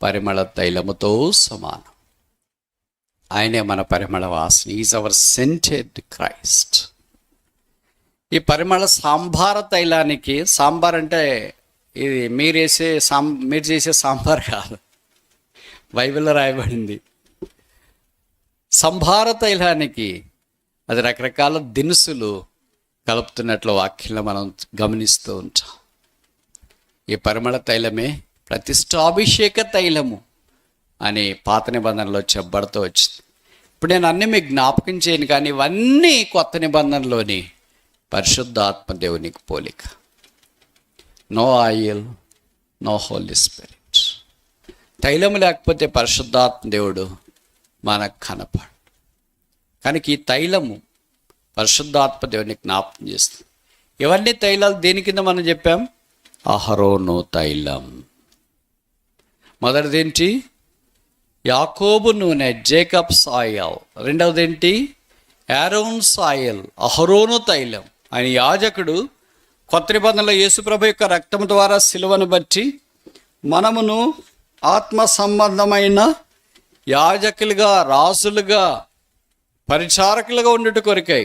పరిమళ తైలముతో సమానం. ఆయనే మన పరిమళ వాసన. Is our scented Christ. ఈ పరిమళ సాంబార తైలానికి, సాంబార్ అంటే ఇది మీరు చేసే సాంబార్ కాదు, బైబిల్లో రాయబడింది. సంభార తైలానికి అది రకరకాల దినుసులు కలుపుతున్నట్లు వాక్యంలో మనం గమనిస్తూ ఉంటాం. ఈ పరిమళ తైలమే ప్రతిష్టాభిషేక తైలము అని పాత నిబంధనలో చెప్పబడుతూ వచ్చింది. ఇప్పుడు నేను అన్నీ మీకు జ్ఞాపకం చేయను, కానీ ఇవన్నీ కొత్త నిబంధనలోని పరిశుద్ధాత్మ దేవునికి పోలిక. No oil, no Holy Spirit. తైలము లేకపోతే పరిశుద్ధాత్మ దేవుడు మనకు కనపడు. కనుక ఈ తైలము పరిశుద్ధాత్మ దేవుని జ్ఞాపకం చేస్తుంది. ఇవన్నీ తైలాలు దేని కింద మనం చెప్పాం? అహరోను తైలం. మొదటిది ఏంటి? యాకోబు నూనె, జేకబ్స్ ఆయిల్. రెండవది ఏంటి? ఆరోన్స్ ఆయిల్, అహరోను తైలం. ఆయన యాజకుడు. కొత్త నిబంధనలో యేసుప్రభు యొక్క రక్తం ద్వారా సిలువను బట్టి మనమును ఆత్మ సంబంధమైన యాజకులుగా, రాజులుగా, పరిచారకులుగా ఉండుట కొరకై.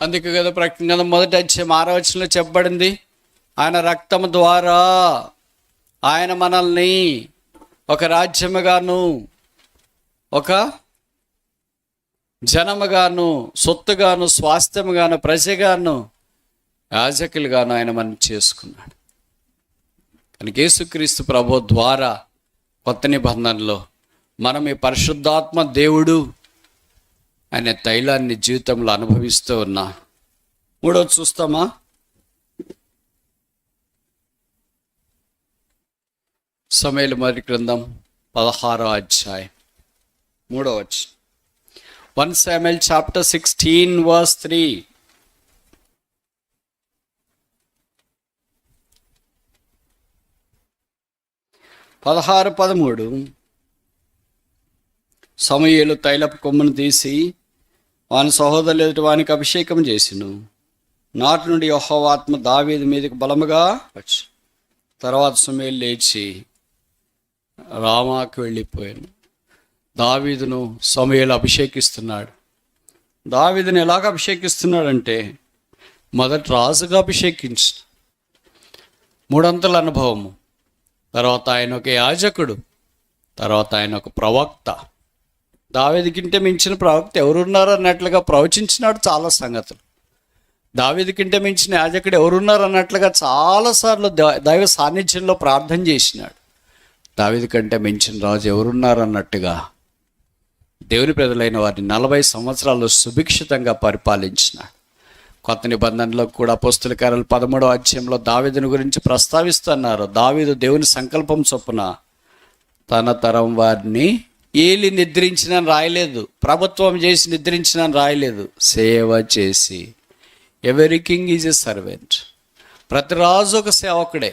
అందుకే కదా ప్రకటన 1వ అధ్యాయం 6వ వచనంలో చెప్పబడింది, ఆయన రక్తం ద్వారా ఆయన మనల్ని ఒక రాజ్యముగాను, ఒక జనముగాను, సొత్తుగాను, స్వాస్థ్యముగాను, ప్రజగాను, యాజకులుగాను ఆయన మనం చేసుకున్నాడు. కనుక యేసుక్రీస్తు ప్రభు ద్వారా కొత్త నిబంధనలో మనం ఈ పరిశుద్ధాత్మ దేవుడు అనే తైలాన్ని జీవితంలో అనుభవిస్తూ ఉన్నా. మూడవది చూస్తామా? సమూయేలు మొదటి గ్రంథం 16వ అధ్యాయం 3వ వచనం. 1 Samuel chapter 16 verse 3. పదహారు 13. సమూయేలు తైలపు కొమ్మును తీసి వాని సహోదరులు ఎదుటి వానికి అభిషేకం చేసిను. నాటి నుండి యెహోవా ఆత్మ దావీదు మీదకి బలముగా వచ్చి, తర్వాత సమూయేలు లేచి రామాకు వెళ్ళిపోయాను. దావీదును సమూయేలు అభిషేకిస్తున్నాడు. దావీదుని ఎలాగ అభిషేకిస్తున్నాడంటే, మొదట రాజుగా అభిషేకించు, 3 అంతల అనుభవము, తర్వాత ఆయన ఒక యాజకుడు, తర్వాత ఆయన ఒక ప్రవక్త. దావీదుకింటే మించిన ప్రవక్త ఎవరున్నారు అన్నట్లుగా ప్రవచించినాడు చాలా సంగతులు. దావీదుకింటే మించిన యాజకుడు ఎవరున్నారు అన్నట్లుగా చాలాసార్లు దైవ సాన్నిధ్యంలో ప్రార్థన చేసినాడు. దావీదు కంటే మించిన రాజు ఎవరున్నారు అన్నట్టుగా దేవుని ప్రజలైన వారిని 40 సంవత్సరాలు సుభిక్షితంగా పరిపాలించినాడు. కొత్త నిబంధనలో కూడా అపోస్తల కార్యాలు 13వ అధ్యాయంలో దావీదుని గురించి ప్రస్తావిస్తున్నారు. దావీదు దేవుని సంకల్పం చొప్పున తన తరం వారిని ఏలి నిద్రించినని రాయలేదు, ప్రభుత్వం చేసి నిద్రించినని రాయలేదు, సేవ చేసి. Every king is a servant. ప్రతి రాజు ఒక సేవకుడే.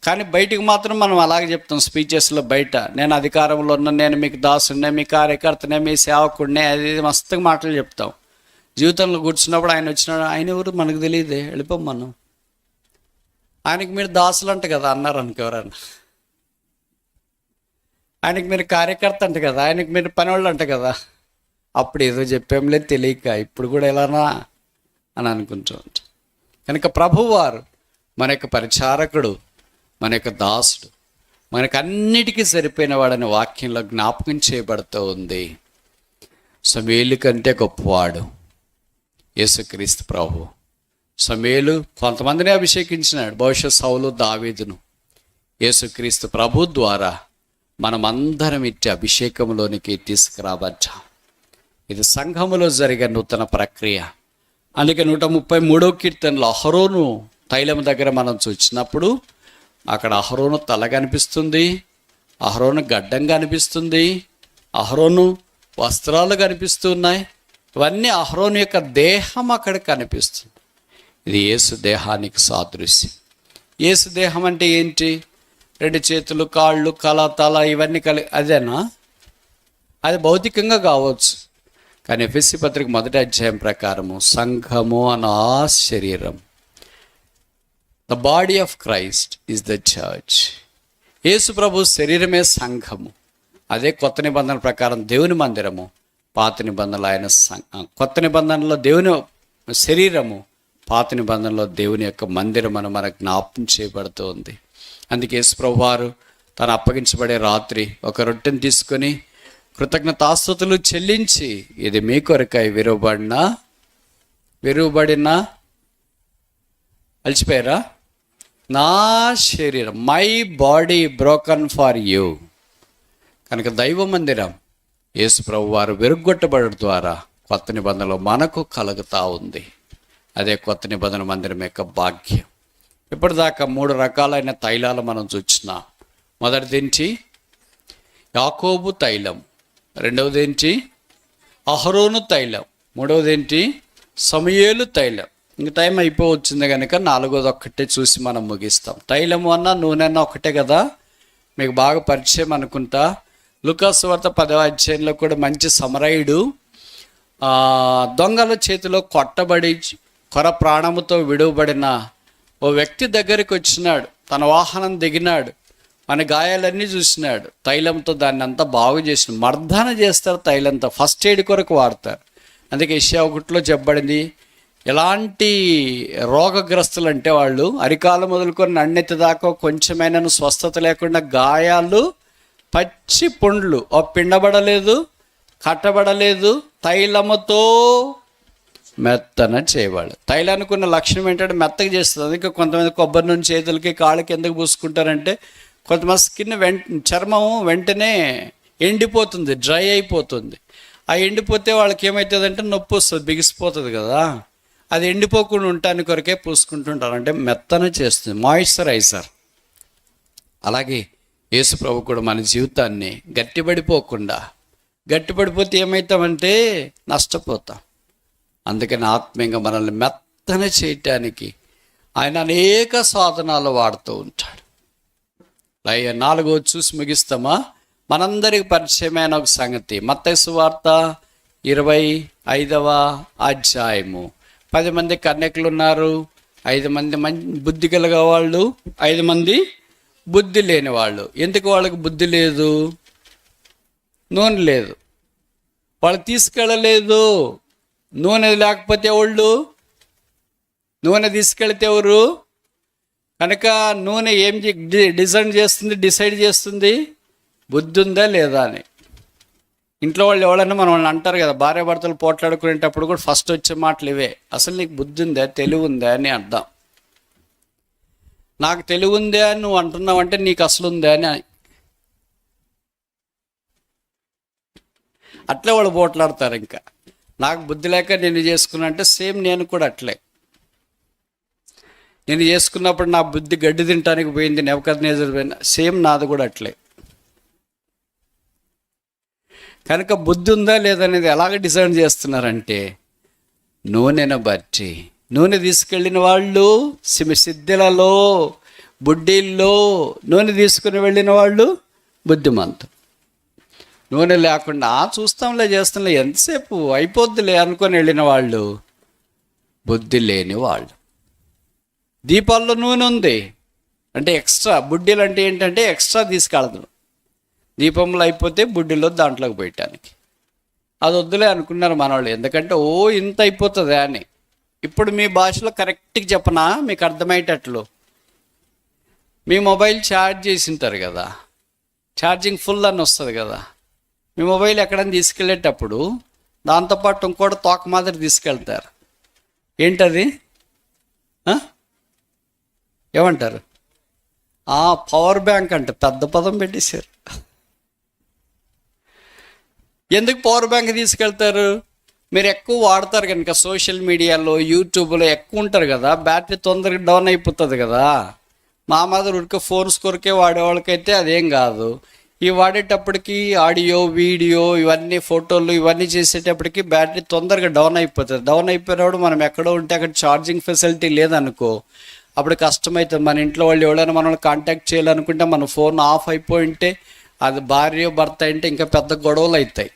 కానీ బయటికి మాత్రం మనం అలాగే చెప్తాం స్పీచెస్లో. బయట నేను అధికారంలో ఉన్నా, నేను మీకు దాసుడినే, మీ కార్యకర్తనే, మీ సేవకుడినే, అది మస్తుగా మాటలు చెప్తాం. జీవితంలో కూర్చున్నప్పుడు ఆయన వచ్చినాడు, ఆయన ఎవరు మనకు తెలియదే, వెళ్ళిపోం మనం. ఆయనకి మీరు దాసులు అంట కదా అన్నారు అనుకో ఎవరన్నా. ఆయనకి మీరు కార్యకర్త అంట కదా, ఆయనకి మీరు పనివాళ్ళు అంట కదా. అప్పుడు ఏదో చెప్పేంలేదు తెలియక, ఇప్పుడు కూడా ఎలానా అని అనుకుంటూ ఉంటాం. కనుక ప్రభువారు మన యొక్క పరిచారకుడు, మన యొక్క దాసుడు, మనకు అన్నిటికీ సరిపోయిన వాడని వాక్యంలో జ్ఞాపకం చేయబడుతూ ఉంది. సమూయేలు కంటే గొప్పవాడు యేసుక్రీస్తు ప్రభు. సమూయేలు కొంతమందిని అభిషేకించినాడు, బహుశా సౌలు, దావీదును. యేసుక్రీస్తు ప్రభు ద్వారా మనమందరం ఇట్టి అభిషేకంలోనికి తీసుకురావచ్చాం. ఇది సంఘములో జరిగే నూతన ప్రక్రియ. అందుకే 133వ కీర్తనలో అహరోను తైలం దగ్గర మనం చూసినప్పుడు అక్కడ అహరోను తల కనిపిస్తుంది, అహరోను గడ్డం కనిపిస్తుంది, అహరోను వస్త్రాలు కనిపిస్తున్నాయి. ఇవన్నీ అహరోను యొక్క దేహం అక్కడ కనిపిస్తుంది. ఇది యేసు దేహానికి సాదృశ్యం. యేసు దేహం అంటే ఏంటి? 2 చేతులు, కాళ్ళు, తల ఇవన్నీ అదేనా? అది భౌతికంగా కావచ్చు. కానీ ఎఫెసీ పత్రిక 1వ అధ్యాయం ప్రకారము సంఘము అన్న శరీరం, the body of Christ is the church. యేసు ప్రభు శరీరమే సంఘము. అదే కొత్త నిబంధన ప్రకారం దేవుని మందిరము, పాత నిబంధనలో ఆయన కొత్త నిబంధనలో దేవుని శరీరము, పాత నిబంధనలో దేవుని యొక్క మందిరం అని మనకు జ్ఞాపకం చేయబడుతుంది. అందుకే యేసు ప్రభు వారు తను అప్పగించబడే రాత్రి ఒక రొట్టెను తీసుకొని కృతజ్ఞతాస్తుతులు చెల్లించి, ఇది మీ కొరకై విరువబడిన అలిచిపోయారా, నా శరీరం, my body broken for you. కనుక దైవ మందిరం యేసు ప్రభు వారు విరుగొట్టబడడం ద్వారా కొత్త నిబంధనలో మనకు కలుగుతూ ఉంది. అదే కొత్త నిబంధన మందిరం యొక్క భాగ్యం. ఇప్పటిదాకా 3 రకాలైన తైలాలు మనం చూస్తున్నాం. మొదటిదేంటి? యాకోబు తైలం. రెండవదేంటి? అహరోను తైలం. మూడవదేంటి? సమూయేలు తైలం. ఇంక టైం అయిపోవచ్చింది కనుక 4వది ఒక్కటే చూసి మనం ముగిస్తాం. తైలము అన్న నూనె అన్న ఒకటే కదా, మీకు బాగా పరిచయం అనుకుంటా. లూకాసు వార్త 10వ అధ్యాయంలో కూడా మంచి సమరయుడు దొంగల చేతిలో కొట్టబడి కొర ప్రాణముతో విడువబడిన ఓ వ్యక్తి దగ్గరికి వచ్చినాడు. తన వాహనం దిగినాడు, మన గాయాలన్నీ చూసినాడు, తైలంతో దాన్ని అంతా బాగు చేసిన మర్దన చేస్తారు. తైలంతో ఫస్ట్ ఎయిడ్ కొరకు వాడతారు. అందుకే యెషయా 1లో చెప్పబడింది, ఎలాంటి రోగగ్రస్తులు అంటే వాళ్ళు అరికాలు మొదలుకొని నన్నెత్తి దాకా కొంచెమైనా స్వస్థత లేకుండా గాయాలు, పచ్చి పుండ్లు, పిండబడలేదు, కట్టబడలేదు, తైలముతో మెత్తన చేయవాళ్ళు. తైలానికి ఉన్న లక్షణం ఏంటంటే మెత్తగా చేస్తుంది. అందుకే కొంతమంది కొబ్బరి నూనె చేతులకి, కాళ్ళకి ఎందుకు పూసుకుంటారంటే కొంతమంది స్కిన్ చర్మం వెంటనే ఎండిపోతుంది, డ్రై అయిపోతుంది. ఆ ఎండిపోతే వాళ్ళకి ఏమవుతుందంటే నొప్పి వస్తుంది, బిగిసిపోతుంది కదా. అది ఎండిపోకుండా ఉండటానికి కొరకే పూసుకుంటుంటారు, అంటే మెత్తన చేస్తుంది, మాయిశ్చరైజర్. అలాగే యేసు ప్రభు కూడా మన జీవితాన్ని గట్టిపడిపోతే ఏమవుతామంటే నష్టపోతాం. అందుకని ఆత్మీయంగా మనల్ని మెత్తన చేయటానికి ఆయన అనేక సాధనాలు వాడుతూ ఉంటాడు. 4వది చూసి ముగిస్తామా? మనందరికి పరిచయమైన ఒక సంగతి, మత్తయి సువార్త 25వ అధ్యాయము. 10 మంది కన్యకులు ఉన్నారు, 5 మంది బుద్ధి కలిగే వాళ్ళు, 5 మంది బుద్ధి లేని వాళ్ళు. ఎందుకు వాళ్ళకి బుద్ధి లేదు? నూనె లేదు, వాళ్ళు తీసుకెళ్ళలేదు. నూనె లేకపోతే వాళ్ళు, నూనె తీసుకెళ్తే ఎవరు? కనుక నూనె ఏం డిసైడ్ చేస్తుంది బుద్ధి ఉందా లేదా అని. ఇంట్లో వాళ్ళు ఎవరైనా వాళ్ళని అంటారు కదా, భార్య భర్తలు పోట్లాడుకునేటప్పుడు కూడా ఫస్ట్ వచ్చే మాటలు ఇవే, అసలు నీకు బుద్ధి ఉందా, తెలివి ఉందా అని అర్థం. నాకు తెలివి ఉందా అని నువ్వు అంటున్నావు అంటే నీకు అసలు ఉందా అని. అట్లే వాళ్ళు పోట్లాడతారు. ఇంకా నాకు బుద్ధి లేక నేను చేసుకున్నా అంటే సేమ్ నేను కూడా అట్లే. నేను చేసుకున్నప్పుడు నా బుద్ధి గడ్డి తినటానికి పోయింది, నెబుకద్నెజరు పోయినా, సేమ్ నాది కూడా అట్లే. కనుక బుద్ధి ఉందా లేదనేది ఎలాగ డిసైడ్ చేస్తున్నారంటే నూనెను బట్టి. నూనె తీసుకెళ్ళిన వాళ్ళు సిద్ధులలో, బుడ్డీల్లో నూనె తీసుకుని వెళ్ళిన వాళ్ళు బుద్ధిమంతులు. నూనె లేకుండా చూస్తాంలే, చేస్తాంలే, ఎంతసేపు అయిపోద్దిలే అనుకొని వెళ్ళిన వాళ్ళు బుద్ధి లేని వాళ్ళు. దీపాల్లో నూనె ఉంది అంటే ఎక్స్ట్రా, బుడ్డీలు అంటే ఏంటంటే ఎక్స్ట్రా తీసుకెళ్తాం. దీపంలో అయిపోతే బుడ్డిలో దాంట్లోకి పోయటానికి. అది వద్దులే అనుకున్నారు మనవాళ్ళు, ఎందుకంటే ఇంత అయిపోతుందా అని. ఇప్పుడు మీ భాషలో కరెక్ట్గా చెప్పనా మీకు అర్థమయ్యేటట్లు, మీ మొబైల్ ఛార్జ్ చేసి ఉంటారు కదా, ఛార్జింగ్ ఫుల్ అని వస్తుంది కదా. మీ మొబైల్ ఎక్కడైనా తీసుకెళ్ళేటప్పుడు దాంతోపాటు ఇంకోటి తోక మాదిరి తీసుకెళ్తారు. ఏంటది? ఏమంటారు? పవర్ బ్యాంక్ అంటే పెద్ద పదం పెట్టేశారు. ఎందుకు పవర్ బ్యాంక్ తీసుకెళ్తారు? మీరు ఎక్కువ వాడతారు కనుక, సోషల్ మీడియాలో యూట్యూబ్లో ఎక్కువ ఉంటారు కదా, బ్యాటరీ తొందరగా డౌన్ అయిపోతుంది కదా. మా మాదిరి ఉడికే ఫోన్స్ కొరికే వాడేవాళ్ళకైతే అదేం కాదు. ఈ వాడేటప్పటికి ఆడియో, వీడియో, ఇవన్నీ ఫోటోలు ఇవన్నీ చేసేటప్పటికి బ్యాటరీ తొందరగా డౌన్ అయిపోతుంది. డౌన్ అయిపోయినప్పుడు మనం ఎక్కడో ఉంటే అక్కడ ఛార్జింగ్ ఫెసిలిటీ లేదనుకో, అప్పుడు కష్టమవుతుంది. మన ఇంట్లో వాళ్ళు ఎవరైనా మనల్ని కాంటాక్ట్ చేయాలనుకుంటే మన ఫోన్ ఆఫ్ అయిపోయి ఉంటే, అది భార్య భర్త అంటే ఇంకా పెద్ద గొడవలు అవుతాయి.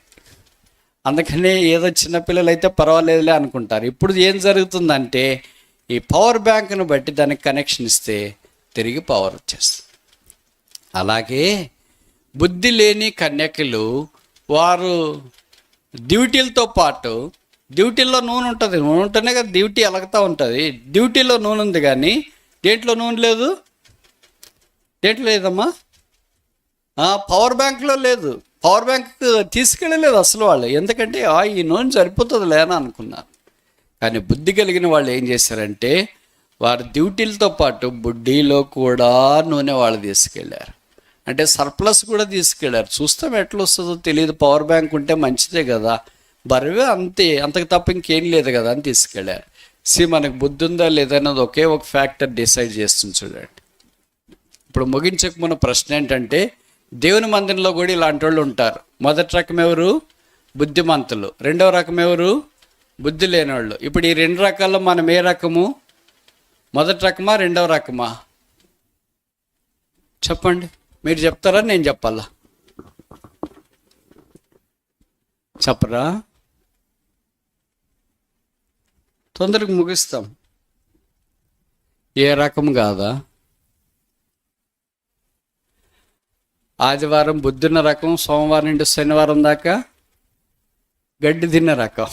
అందుకని ఏదో చిన్నపిల్లలు అయితే పర్వాలేదులే అనుకుంటారు. ఇప్పుడు ఏం జరుగుతుందంటే, ఈ పవర్ బ్యాంక్ను బట్టి దానికి కనెక్షన్ ఇస్తే తిరిగి పవర్ వచ్చేస్తుంది. అలాగే బుద్ధి లేని కన్యకలు వారు డ్యూటీలతో పాటు, డ్యూటీల్లో నూనె ఉంటుంది, నూనె ఉంటేనే కదా డ్యూటీ ఎలగతా ఉంటుంది. డ్యూటీలో నూనె ఉంది కానీ దేంట్లో నూనె లేదు. దేంట్లో లేదమ్మా? పవర్ బ్యాంక్లో లేదు. పవర్ బ్యాంక్ తీసుకెళ్ళలేదు అసలు వాళ్ళు. ఎందుకంటే ఈ నూనె సరిపోతుంది లేనా అనుకున్నారు. కానీ బుద్ధి కలిగిన వాళ్ళు ఏం చేశారంటే, వారి డ్యూటీలతో పాటు బుడ్డీలో కూడా నూనె వాళ్ళు తీసుకెళ్ళారు. అంటే సర్ప్లస్ కూడా తీసుకెళ్ళారు. చూస్తాం ఎట్లా వస్తుందో తెలియదు. పవర్ బ్యాంక్ ఉంటే మంచిదే కదా, బరువే అంతే, అంతకు తప్ప ఇంకేం లేదు కదా అని తీసుకెళ్ళారు. మనకు బుద్ధి ఉందా లేదన్నది ఒకే ఒక ఫ్యాక్టర్ డిసైడ్ చేస్తుంది. చూడండి, ఇప్పుడు ముగించక మన ప్రశ్న ఏంటంటే, దేవుని మందిరంలో కూడా ఇలాంటి వాళ్ళు ఉంటారు. మొదటి రకం ఎవరు? బుద్ధిమంతులు. రెండవ రకం ఎవరు? బుద్ధి లేనివాళ్ళు. ఇప్పుడు ఈ రెండు రకాల్లో మనం ఏ రకము? మొదటి రకమా రెండవ రకమా? చెప్పండి. మీరు చెప్తారా నేను చెప్పాలా? చెప్పరా? తొందరగా ముగిస్తాం. ఏ రకం కాదా? ఆదివారం బుద్ధిన్న రకం, సోమవారం నుండి శనివారం దాకా గడ్డి తిన్న రకం.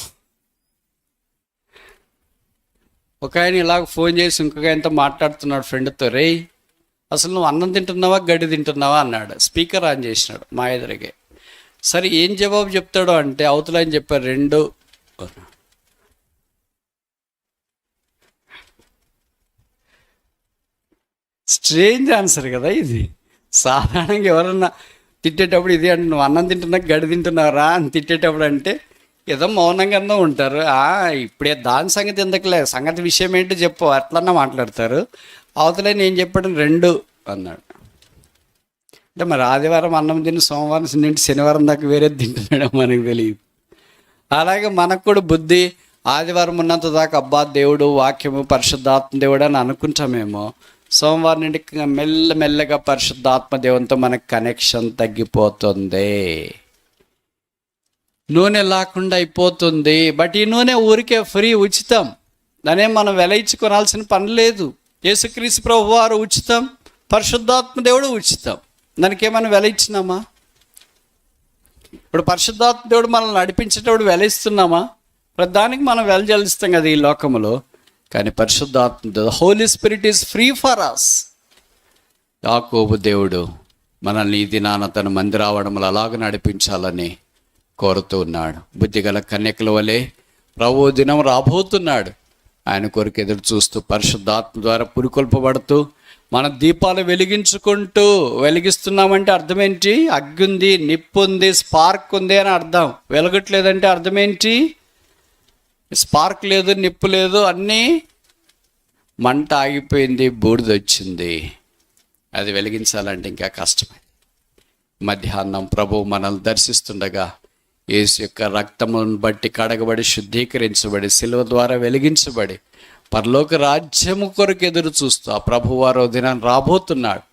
ఒక ఆయన ఇలాగ ఫోన్ చేసి ఇంకొక ఆయనతో మాట్లాడుతున్నాడు ఫ్రెండ్తో, రేయ్ అసలు నువ్వు అన్నం తింటున్నావా గడ్డి తింటున్నావా అన్నాడు. స్పీకర్ ఆన్ చేసినాడు మా ఎదురుగే. సరే ఏం జవాబు చెప్తాడో అంటే, అవతల ఆయన చెప్పారు రెండు. స్ట్రేంజ్ ఆన్సర్ కదా ఇది. సాధారణంగా ఎవరన్నా తిట్టేటప్పుడు ఇది అంటే, నువ్వు అన్నం తింటున్నా గడ్డి తింటున్నారా అని తిట్టేటప్పుడు అంటే ఏదో మౌనంగానే ఉంటారు. ఇప్పుడే దాని సంగతి ఎందుకులే, సంగతి విషయం ఏంటో చెప్పు అట్లన్నా మాట్లాడతారు. అవతలే నేను చెప్పడం రెండు అన్నాడు. అంటే మరి ఆదివారం అన్నం తిని సోమవారం నుండి శనివారం దాకా వేరే తింటున్నాడో మనకు తెలియదు. అలాగే మనకు కూడా బుద్ధి ఆదివారం ఉన్నంత దాకా అబ్బా దేవుడు, వాక్యము, పరిశుద్ధాత్మ దేవుడు అని అనుకుంటామేమో. సోమవారం నుండి మెల్లమెల్లగా పరిశుద్ధాత్మ దేవునితో మనకు కనెక్షన్ తగ్గిపోతుంది, నూనె లేకుండా అయిపోతుంది. బట్ ఈ నూనె ఊరికే ఫ్రీ, ఉచితం. దానే మనం వెల ఇచ్చి కొనాల్సిన పని లేదు. యేసుక్రీస్తు ప్రభు వారు ఉచితం, పరిశుద్ధాత్మ దేవుడు ఉచితం. దానికి ఏమైనా వెల ఇచ్చినామా? ఇప్పుడు పరిశుద్ధాత్మ దేవుడు మనల్ని నడిపించేటప్పుడు వెల ఇస్తున్నామా? ప్రతిదానికి మనం వెల చెల్లిస్తాం కదా ఈ లోకంలో. కానీ పరిశుద్ధాత్మ, Holy Spirit is free for us. యాకోబు దేవుడు మనల్ని ఈ దినాన తన మందిరావడములు అలాగ నడిపించాలని కోరుతూ ఉన్నాడు. బుద్ధిగల కన్యకల వలె ప్రభు దినం రాబోతున్నాడు. ఆయన కొరకు ఎదురు చూస్తూ పరిశుద్ధాత్మ ద్వారా పురికొల్పబడుతూ మన దీపాలు వెలిగిస్తున్నామంటే అర్థం ఏంటి? అగ్గి ఉంది, నిప్పు ఉంది, స్పార్క్ ఉంది అని అర్థం. వెలగట్లేదంటే అర్థం ఏంటి? స్పార్క్ లేదు, నిప్పు లేదు, అన్నీ మంట ఆగిపోయింది, బూడిద వచ్చింది. అది వెలిగించాలంటే ఇంకా కష్టమే. మధ్యాహ్నం ప్రభు మనల్ని దర్శిస్తుండగా యేసు యొక్క రక్తమును బట్టి కడగబడి, శుద్ధీకరించబడి, శిలువ ద్వారా వెలిగించబడి పరలోక రాజ్యము కొరకు ఎదురు చూస్తూ ఆ ప్రభువారు దినాన్ని రాబోతున్నాడు.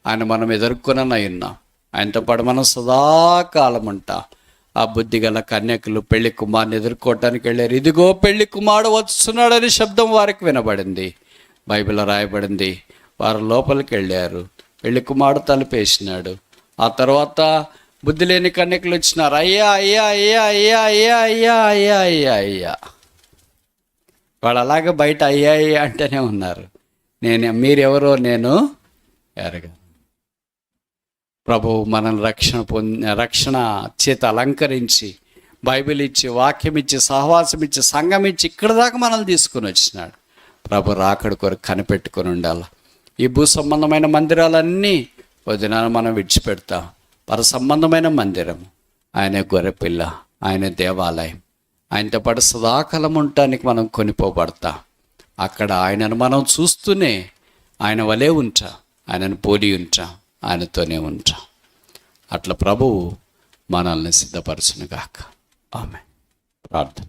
ఆయన మనం ఎదుర్కొననై ఉన్నాం. ఆయనతో పాటు మనం సదాకాలం ఉంటాం. ఆ బుద్ధిగల కన్యకులు పెళ్లి కుమారుని ఎదుర్కోవటానికి వెళ్ళారు. ఇదిగో పెళ్లి కుమారుడు వస్తున్నాడని శబ్దం వారికి వినబడింది. బైబిల్లో రాయబడింది. వారు లోపలికి వెళ్ళారు. పెళ్లి కుమారుడు తలుపేసినాడు. ఆ తర్వాత బుద్ధి లేని కన్యకులు వచ్చినారు. అయ్యా అయ్యా అయ్యా అయ్యా అయ్యా అయ్యా అయ్యా అయ్యా అయ్యా. వాళ్ళు అలాగే బయట అయ్యా అయ్యా అంటేనే ఉన్నారు. మీరెవరో నేను ఎరగను. ప్రభువు మనల్ని రక్షణ చేత అలంకరించి, బైబిల్ ఇచ్చి, వాక్యం ఇచ్చి, సహవాసం ఇచ్చి, సంఘం ఇచ్చి, ఇక్కడ దాకా మనల్ని తీసుకుని వచ్చినాడు. ప్రభు రాకడ కొరకు కనిపెట్టుకొని ఉండాలి. ఈ భూ సంబంధమైన మందిరాలన్నీ వదినాన మనం విడిచిపెడతాం. పర సంబంధమైన మందిరం ఆయన గొర్రెపిల్ల, ఆయన దేవాలయం, ఆయనతో పాటు సదాకాలం ఉండటానికి మనం కొనిపోబడతాం. అక్కడ ఆయనను మనం చూస్తూనే ఆయన వలే ఉంటాం, ఆయనను పోలి ఉంటాం, ఆయనతోనే ఉంటాం. అట్లా ప్రభువు మనల్ని సిద్ధపరచునుగాక. ఆమేన్. ప్రార్థన.